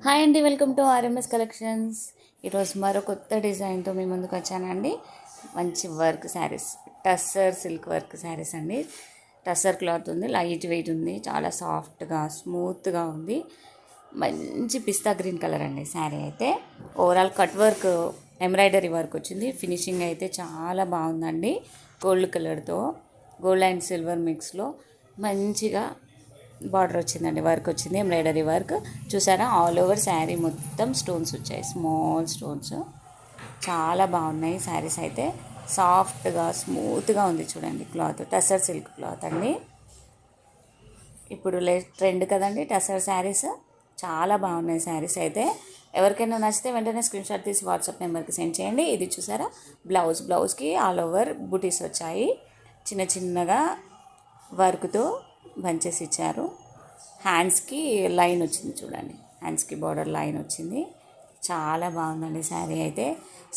Hi అండి, welcome to RMS collections. ఈరోజు మరో కొత్త డిజైన్తో మీ ముందుకు వచ్చానండి. మంచి work saris, tussar silk work saris అండి. టస్సర్ క్లాత్ ఉంది, లైట్ వెయిట్ ఉంది, చాలా సాఫ్ట్గా స్మూత్గా ఉంది. మంచి పిస్తా గ్రీన్ కలర్ అండి శారీ అయితే. Overall cut work, embroidery work వచ్చింది. ఫినిషింగ్ అయితే చాలా బాగుందండి. గోల్డ్ కలర్తో, గోల్డ్ అండ్ సిల్వర్ మిక్స్లో మంచిగా బార్డర్ వచ్చిందండి, వర్క్ వచ్చింది, ఎంబ్రాయిడరీ వర్క్ చూసారా. ఆల్ ఓవర్ శారీ మొత్తం స్టోన్స్ వచ్చాయి, స్మాల్ స్టోన్స్. చాలా బాగున్నాయి శారీస్ అయితే. సాఫ్ట్గా స్మూత్గా ఉంది చూడండి. క్లాత్ టసర్ సిల్క్ క్లాత్ అండి. ఇప్పుడు ట్రెండ్ కదండి టసర్ శారీస్. చాలా బాగున్నాయి శారీస్ అయితే. ఎవరికైనా నచ్చితే వెంటనే స్క్రీన్ షాట్ తీసి వాట్సాప్ నెంబర్కి సెండ్ చేయండి. ఇది చూసారా, బ్లౌజ్కి ఆల్ ఓవర్ బుటీస్ వచ్చాయి. చిన్న చిన్నగా వర్క్తో బంచెస్ ఇచ్చారు. హ్యాండ్స్కి లైన్ వచ్చింది చూడండి, హ్యాండ్స్కి బార్డర్ లైన్ వచ్చింది. చాలా బాగుందండి శారీ అయితే.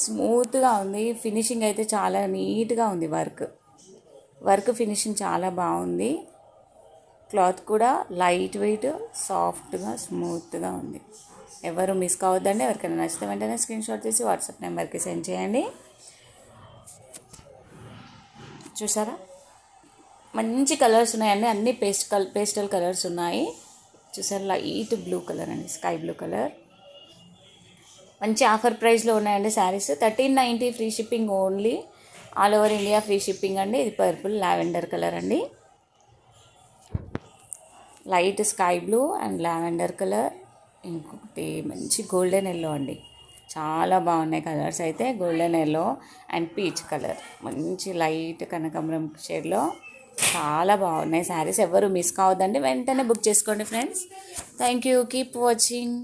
స్మూత్గా ఉంది, ఫినిషింగ్ అయితే చాలా నీట్గా ఉంది. వర్క్ ఫినిషింగ్ చాలా బాగుంది. క్లాత్ కూడా లైట్ వెయిట్, సాఫ్ట్గా స్మూత్గా ఉంది. ఎవరు మిస్ కావద్దండి. ఎవరికైనా నచ్చితే వెంటనే స్క్రీన్ షాట్ తీసి వాట్సాప్ నెంబర్కి సెండ్ చేయండి. చూసారా, మంచి కలర్స్ ఉన్నాయండి. అన్ని పేస్టల్ కలర్స్ ఉన్నాయి. చూసారు, లైట్ బ్లూ కలర్ అండి, స్కై బ్లూ కలర్. మంచి ఆఫర్ ప్రైస్లో ఉన్నాయండి saris. 1390 free shipping only. All over India free shipping అండి. ఇది పర్పుల్ లావెండర్ కలర్ అండి. Light sky blue and lavender colour. ఇంకొకటి మంచి గోల్డెన్ ఎల్లో అండి. చాలా బాగున్నాయి కలర్స్ అయితే. Golden yellow and peach colour, మంచి లైట్ కనకాంబరం షేడ్లో. చాలా బాగున్నాయి శారీస్. ఎవరు మిస్ కావద్దండి, వెంటనే బుక్ చేసుకోండి friends. Thank you, keep watching.